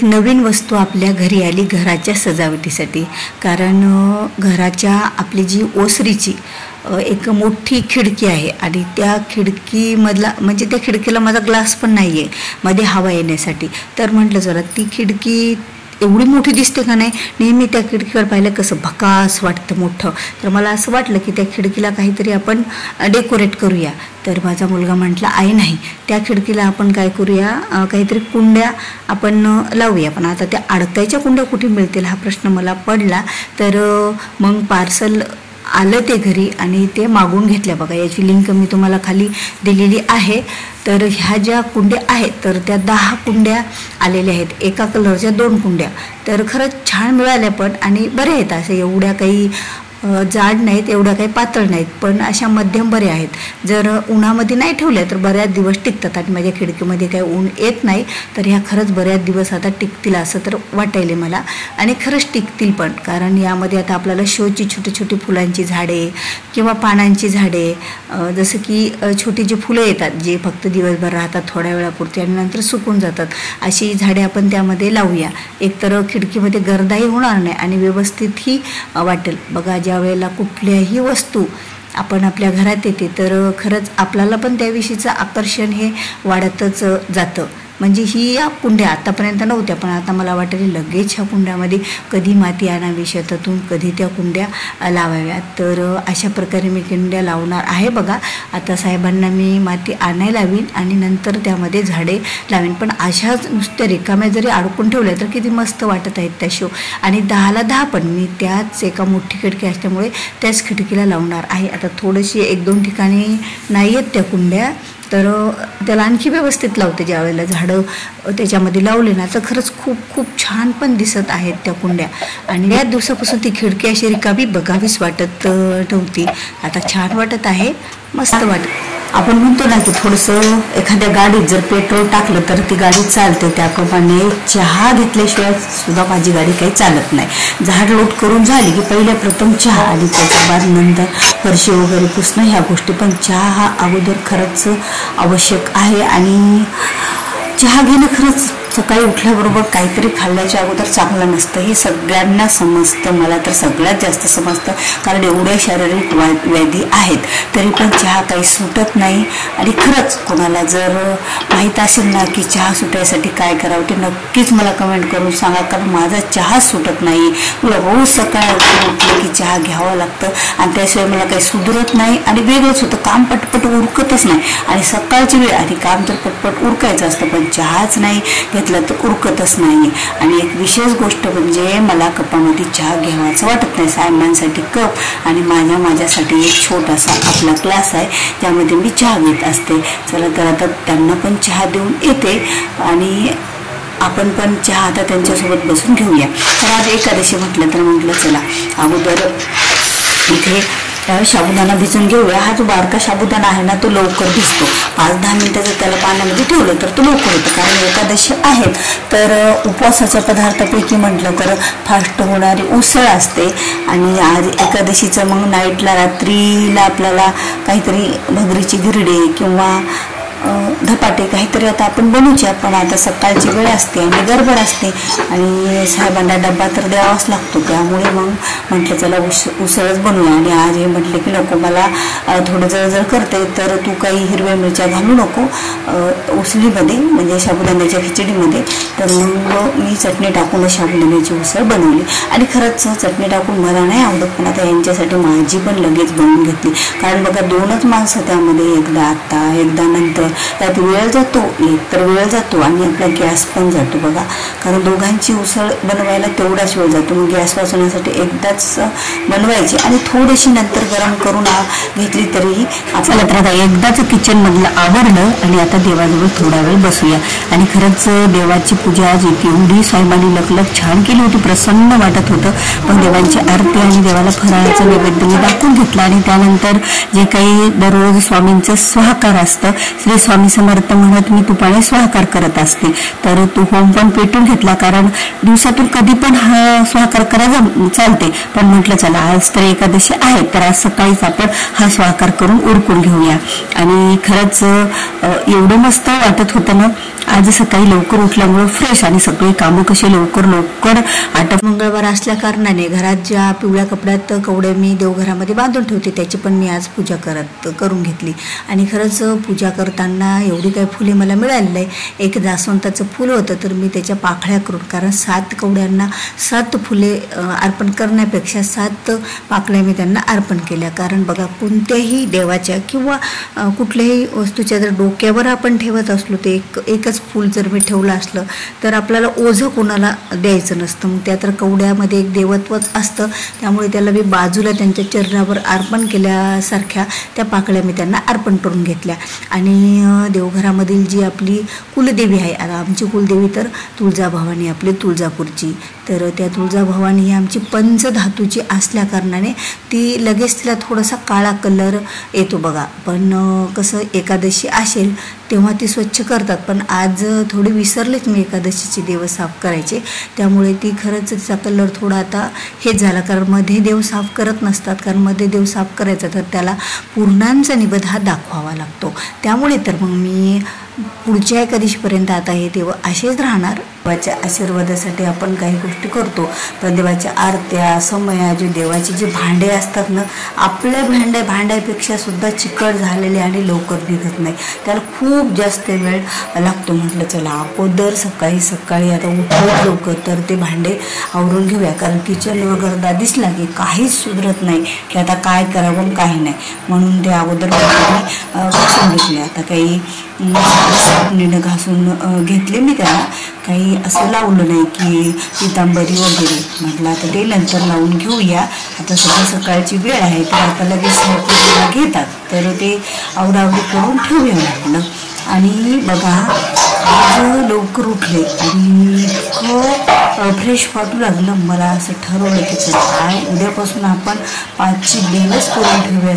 नवीन वस्तू आपल्या घरी आली घराच्या सजावटीसाठी। कारण घराच्या आपली जी ओसरीची एक मोठी खिडकी आहे आणि त्या खिडकीमधला म्हणजे त्या खिडकीला माझा ग्लास पण नाही आहे मध्ये हवा येण्यासाठी। तर म्हटलं जरा ती खिडकी एवढी मोठी दिसते का नाही, नेहमी त्या खिडकीवर पाहिलं कसं भकास वाटतं मोठं। तर मला असं वाटलं की त्या खिडकीला काहीतरी आपण डेकोरेट करूया। तर माझा मुलगा म्हटला आई नाही, त्या खिडकीला आपण काय करूया, काहीतरी कुंड्या आपण लावूया। पण आता त्या अडकायच्या कुंड्या कुठे मिळतील हा प्रश्न मला पडला। तर मग पार्सल आलं ते घरी आणि ते मागून घेतल्या। बघा याची लिंक मी तुम्हाला खाली दिलेली आहे। तर ह्या ज्या कुंड्या आहेत तर त्या 10 कुंड्या आलेल्या आहेत, एका कलरच्या 2 कुंड्या। तर खरंच छान मिळाल्या पण आणि बऱ्या आहेत, असे एवढ्या काही जाड नाहीत, एवढ्या काही पातळ नाहीत, पण अशा मध्यम बऱ्या आहेत। जर उन्हामध्ये नाही ठेवल्या तर बऱ्याच दिवस टिकतात आणि माझ्या खिडकीमध्ये काही ऊन येत नाही। तर ह्या खरंच बऱ्याच दिवस आता टिकतील असं तर वाटायले मला, आणि खरंच टिकतील पण। कारण यामध्ये आता आपल्याला शोची छोटी छोटी फुलांची झाडे किंवा पानांची झाडे, जसं की छोटी जी फुलं येतात जे फक्त दिवसभर राहतात थोड्या वेळापुरती आणि नंतर सुकून जातात, अशी झाडे आपण त्यामध्ये लावूया। एकतर खिडकीमध्ये गर्दाही होणार नाही आणि व्यवस्थितही वाटेल। बघा ज्या वेळेला कुठल्याही वस्तू आपण आपल्या घरात येते तर खरंच आपल्याला पण त्याविषयीचं आकर्षण हे वाढतच जातं। म्हणजे ही या कुंड्या आतापर्यंत नव्हत्या, पण आता मला वाटते लगेच ह्या कुंड्यामध्ये कधी माती आणावी शेतातून, कधी त्या कुंड्या लावाव्यात। तर अशा प्रकारे मी कुंड्या लावणार आहे। बघा आता साहेबांना मी माती आणायला लावीन आणि नंतर त्यामध्ये झाडे लावीन। पण अशाच नुसत्या रिकाम्या जरी अडकून ठेवल्या तर किती मस्त वाटत आहेत त्या शो। आणि 10ला 10 पण मी त्याच एका मोठी खिडकी असल्यामुळे त्याच खिडकीला लावणार आहे। आता थोडीशी 1-2 ठिकाणी नाही आहेत त्या कुंड्या, तर त्याला आणखी व्यवस्थित लावते। ज्या वेळेला झाडं त्याच्यामध्ये लावले ना तर खरंच खूप खूप छान पण दिसत आहेत त्या कुंड्या। आणि या दिवसापासून ती खिडकी अशी रिकामी बघावीच वाटत नव्हती, आता छान वाटत आहे, मस्त वाटत। आपण म्हणतो ना की थोडंसं एखाद्या गाडीत जर पेट्रोल टाकलं तर ती गाडी चालते, त्याप्रमाणे चहा घेतल्याशिवाय सुद्धा माझी गाडी काही चालत नाही। झाड लोट करून झाली की पहिले प्रथम चहा आणि त्याच्या बाद नंतर फरशी वगैरे पुसणं ह्या गोष्टी, पण चहा हा अगोदर खरंच आवश्यक आहे। आणि चहा घेणं खरंच सकाळी उठल्याबरोबर काहीतरी खाल्ल्याच्या अगोदर चांगलं नसतं, हे सगळ्यांना समजतं, मला तर सगळ्यात जास्त समजतं। कारण एवढ्या शारीरिक व्याधी आहेत तरी पण चहा काही सुटत नाही। आणि खरंच कोणाला जर माहीत असेल ना की चहा सुटायसाठी काय करावं ते नक्कीच मला कमेंट करून सांगा। कारण माझा चहा सुटत नाही, मला रोज सकाळी उठलं की चहा घ्यावं लागतं आणि त्याशिवाय मला काही सुधरत नाही आणि वेगळंच होतं, काम पटपट उरकतच नाही। आणि सकाळची वेळ आणि काम तर पटपट उरकायचं असतं पण चहाच नाही घेतला तर उरकतच नाही। आणि एक विशेष गोष्ट म्हणजे मला कपामध्ये चहा घ्यावाचं वाटत नाही। साहेबांसाठी कप आणि माझ्यासाठी एक छोटासा आपला ग्लास आहे ज्यामध्ये मी चहा घेत असते। चला तर आता त्यांना पण चहा देऊन येते आणि आपण पण चहा आता त्यांच्यासोबत बसून घेऊया। तर आज एकादशी म्हटलं तर म्हटलं चला अगोदर इथे साबुदाणा भिजून घेऊया। हा जो बारका साबुदाणा आहे ना तो लवकर भिजतो, 5-10 मिनिटं जर त्याला पाण्यामध्ये ठेवलं तर तो लवकर होतं। कारण एकादशी आहेत तर उपवासाच्या पदार्थापैकी म्हटलं तर फास्ट होणारी उसळ असते। आणि आज एकादशीचं मग नाईटला रात्रीला आपल्याला काहीतरी भगरीची धिरडे किंवा धपाटे काहीतरी आता आपण बनवूया, पण आता सकाळची वेळ असते आणि गडबड असते आणि साहेबांना डब्बा तर द्यावाच लागतो, त्यामुळे मग म्हटलं चला उसळच बनवूया। आणि आज हे म्हटलं की नको मला थोडं जर करते तर तू काही हिरव्या मिरच्या घालू नको उसळीमध्ये म्हणजे साबुदाण्याच्या खिचडीमध्ये। तर मग मी चटणी टाकून साबुदाण्याची उसळ बनवली आणि खरंच चटणी टाकून मला नाही आवडत, पण आता यांच्यासाठी माझी पण लगेच बनवून घेतली। कारण बघा 2च माणसं त्यामध्ये, एकदा आता एकदा नंतर, त्यात वेळ जातो, एकतर वेळ जातो आणि आपला गॅस पण जातो बघा। कारण दोघांची उसळ बनवायला तेवढाच वेळ जातो, मग गॅस वाचवण्यासाठी एकदाच बनवायची आणि थोडीशी नंतर गरम करून घेतली तरीही आपल्याला। तर आता एकदाच किचन मधलं आवरलं आणि आता देवाजवळ थोडा वेळ बसूया। आणि खरंच देवाची पूजा आज एवढी साहेबांनी लकलक छान केली होती, प्रसन्न वाटत होतं। पण देवांची आरती आणि देवाला फराळाचं नैवेद्य मी दाखवून घेतला आणि त्यानंतर जे काही दररोज स्वामींचं स्वाहाकार असतं, श्री स्वामी समर्थ म्हणत मी तुपाने स्वाहाकार करत असते, तर तो होम पण पेटून घेतला। कारण दिवसातून कधी पण हा स्वाहाकार करायचा चालते, पण म्हटलं चला आज तर एकादशी आहे तर आज सकाळीच आपण हा स्वाहाकार करून उरकून घेऊया। आणि खरंच एवढं मस्त वाटत होतं ना आज सकाळी लवकर उठल्यामुळे फ्रेश आणि सगळे कामं कसे लवकर आटप. मंगळवार असल्या कारणाने घरात ज्या पिवळ्या कपड्यात कवड्या मी देवघरामध्ये बांधून ठेवते त्याची पण मी आज पूजा करून घेतली. आणि खरंच पूजा करताना एवढी काही फुले मला मिळाली नाही. एक जास्वंदाचं फुल होतं तर मी त्याच्या पाकळ्या करून, कारण 7 कवड्यांना 7 फुले अर्पण करण्यापेक्षा 7 पाकळ्या मी त्यांना अर्पण केल्या. कारण बघा, कोणत्याही देवाच्या किंवा कुठल्याही वस्तूच्या जर डोक्यावर आपण ठेवत असलो ते एकच फूल जर मी ठेवलं असलं तर आपल्याला ओझं कोणाला द्यायचं नसतं. मग त्या तर कवड्यामध्ये एक देवत्वच असतं, त्यामुळे त्याला मी बाजूला त्यांच्या चरणावर अर्पण केल्यासारख्या त्या पाकळ्या मी त्यांना अर्पण करून घेतल्या. आणि देवघरामधील जी आपली कुलदेवी आहे, आता आमची कुलदेवी तर तुळजाभवानी आपली तुळजापूरची, तर त्या तुळजाभवानी ही आमची पंचधातूची असल्या कारणाने ती लगेच तिला थोडासा काळा कलर येतो बघा. पण कसं एकादशी असेल तेव्हा ती स्वच्छ करतात, पण आज थोडी विसरलेच मी एकादशीचे देव साफ करायचे, त्यामुळे ती खरंच तिचा कलर थोडा आता हेच झाला. कारण मध्ये देव साफ करत नसतात, कारण मध्ये देव साफ करायचा तर त्याला पूर्णांचा निवेद हा दाखवावा लागतो. त्यामुळे तर मग मी पुढच्या एकादशीपर्यंत आता हे देव असेच राहणार. देवाच्या आशीर्वादासाठी आपण काही गोष्टी करतो, पण देवाच्या आरत्या समया जे देवाचे जे भांडे असतात ना, आपल्या भांड्यापेक्षा सुद्धा चिकट झालेले आणि लवकर निघत नाही, त्याला खूप जास्त वेळ लागतो. म्हटलं चला अगोदर सकाळी आता उठवत लवकर तर ते भांडे आवरून घेऊया, कारण किचन वगैरे दिसला की काहीच सुधरत नाही की आता काय करावं काही नाही, म्हणून ते अगोदर घासून घेतले. आता काही साबणीनं घासून घेतले मी, त्याला काही असं लावलं नाही की पितांबरी वगैरे. म्हटलं आता ते नंतर लावून घेऊया, आता सकाळची वेळ आहे तर आता लगेच पूजेला घेतात तर ते आवरावरी करून ठेवूया म्हटलं. आणि बघा आज लवकर उठले आणि इतकं फ्रेश वाटू लागलं. मला असं ठरवलं की चला उद्यापासून आपण 5ची बेलच करून ठेवूया.